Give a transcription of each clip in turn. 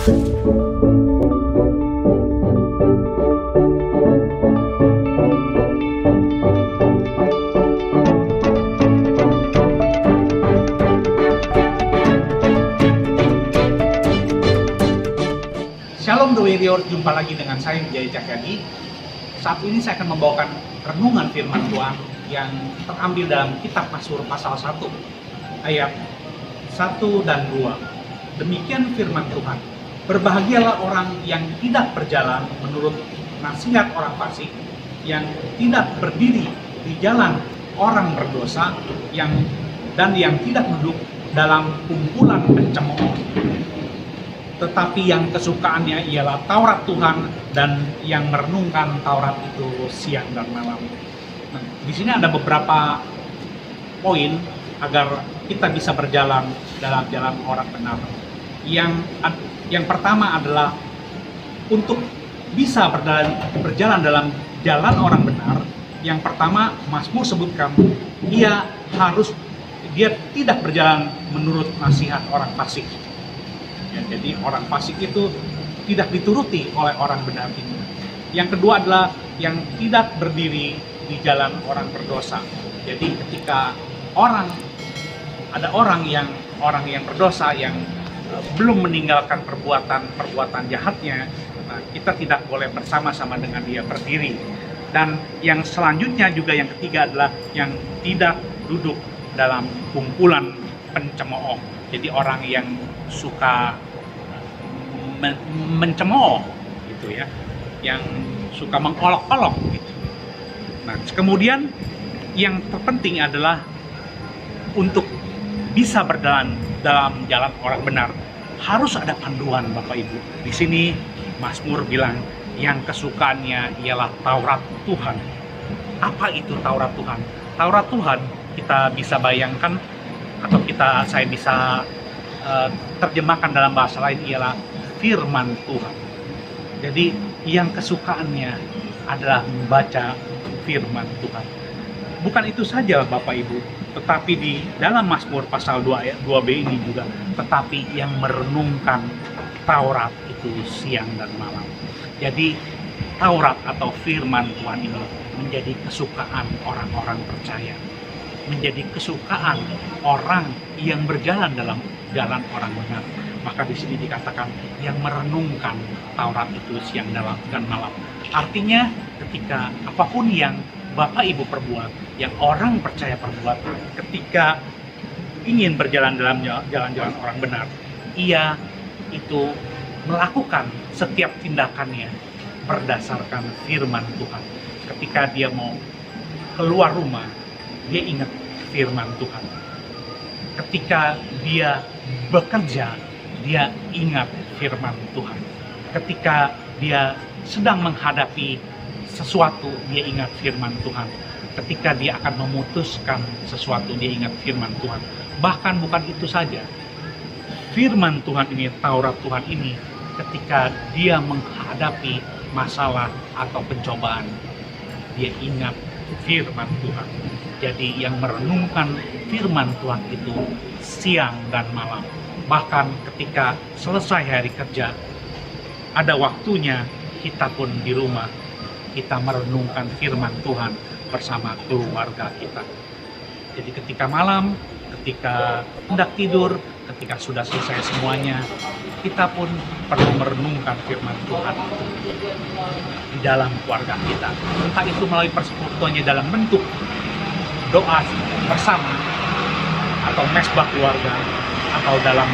Shalom The Warrior, jumpa lagi dengan saya Wijaya Cahyadi. Saat ini saya akan membawakan renungan firman Tuhan yang terambil dalam kitab Mazmur pasal 1 ayat 1 dan 2. Demikian firman Tuhan. Berbahagialah orang yang tidak berjalan menurut nasihat orang fasik, yang tidak berdiri di jalan orang berdosa, yang tidak duduk dalam kumpulan pencemooh, tetapi yang kesukaannya ialah Taurat Tuhan dan yang merenungkan Taurat itu siang dan malam. Nah, di sini ada beberapa poin agar kita bisa berjalan dalam jalan orang benar. Yang pertama adalah untuk bisa berjalan dalam jalan orang benar. Yang pertama, Mazmur sebutkan dia tidak berjalan menurut nasihat orang fasik. Ya, jadi orang fasik itu tidak dituruti oleh orang benar itu. Yang kedua adalah yang tidak berdiri di jalan orang berdosa. Jadi ketika ada orang yang berdosa yang belum meninggalkan perbuatan jahatnya, nah, kita tidak boleh bersama-sama dengan dia berdiri. Dan yang selanjutnya juga yang ketiga adalah yang tidak duduk dalam kumpulan pencemooh. Jadi orang yang suka mencemooh gitu ya, yang suka mengolok-olok gitu. Nah, kemudian yang terpenting adalah untuk bisa berjalan dalam jalan orang benar harus ada panduan, Bapak Ibu. Di sini Mazmur bilang yang kesukaannya ialah Taurat Tuhan. Apa itu Taurat Tuhan? Taurat Tuhan kita bisa bayangkan atau saya bisa terjemahkan dalam bahasa lain ialah firman Tuhan. Jadi yang kesukaannya adalah membaca firman Tuhan. Bukan itu saja Bapak Ibu, tetapi di dalam Mazmur pasal 2 ayat 2b ini juga, tetapi yang merenungkan Taurat itu siang dan malam. Jadi Taurat atau firman Tuhan ini menjadi kesukaan orang-orang percaya, menjadi kesukaan orang yang berjalan dalam jalan orang benar. Maka di sini dikatakan yang merenungkan Taurat itu siang dan malam. Artinya ketika apapun yang Bapak Ibu perbuat, yang orang percaya perbuat, ketika ingin berjalan dalam jalan-jalan orang benar, ia itu melakukan setiap tindakannya berdasarkan firman Tuhan. Ketika dia mau keluar rumah, dia ingat firman Tuhan. Ketika dia bekerja, dia ingat firman Tuhan. Ketika dia sedang menghadapi sesuatu, dia ingat firman Tuhan. Ketika dia akan memutuskan sesuatu, dia ingat firman Tuhan. Bahkan bukan itu saja, firman Tuhan ini, Taurat Tuhan ini, ketika dia menghadapi masalah atau pencobaan, dia ingat firman Tuhan. Jadi yang merenungkan firman Tuhan itu siang dan malam. Bahkan ketika selesai hari kerja, ada waktunya kita pun di rumah, kita merenungkan firman Tuhan bersama keluarga kita. Jadi ketika malam, ketika hendak tidur, ketika sudah selesai semuanya, kita pun perlu merenungkan firman Tuhan di dalam keluarga kita. Entah itu melalui persekutuannya dalam bentuk doa bersama, atau mesbah keluarga, atau dalam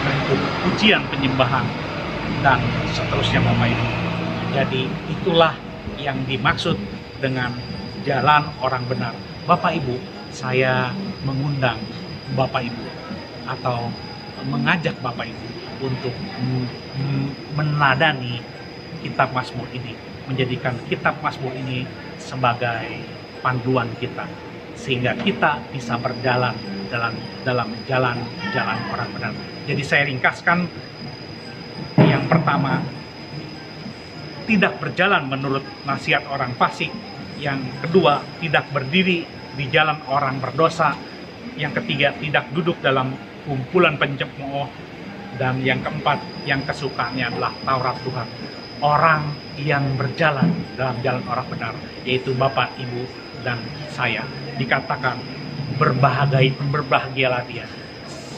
bentuk pujian penyembahan, dan seterusnya Bapak Ibu. Jadi itulah yang dimaksud dengan jalan orang benar. Bapak Ibu, saya mengundang Bapak Ibu atau mengajak Bapak Ibu untuk meneladani kitab Mazmur ini, menjadikan kitab Mazmur ini sebagai panduan kita, sehingga kita bisa berjalan dalam jalan orang benar. Jadi saya ringkaskan, yang pertama, tidak berjalan menurut nasihat orang fasik. Yang kedua, tidak berdiri di jalan orang berdosa. Yang ketiga, tidak duduk dalam kumpulan pencemooh. Dan yang keempat, yang kesukaannya adalah Taurat Tuhan. Orang yang berjalan dalam jalan orang benar, yaitu Bapak, Ibu, dan saya. Dikatakan berbahagialah dia.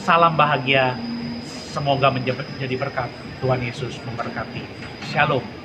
Salam bahagia, semoga menjadi berkat. Tuhan Yesus memberkati. Shalom.